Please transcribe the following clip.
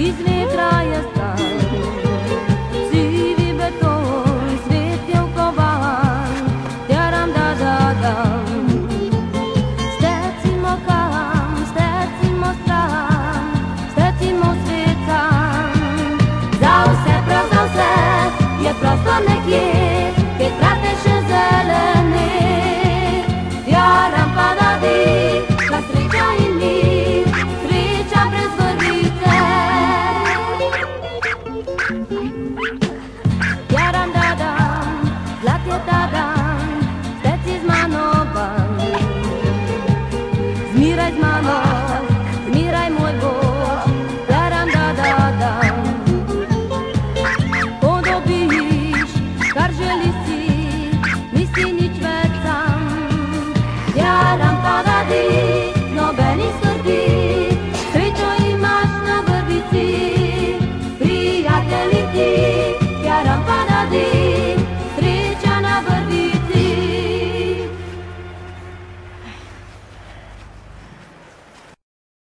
izvetraje stan. Sivi beton, svet je ukovan, teram da dam. Stecimo kam, stecimo stran, stecimo svet sam. Za vse, prav za vse, je prostor nekje, kjer trate še zelene. Teram pa da di, la sreča in mir.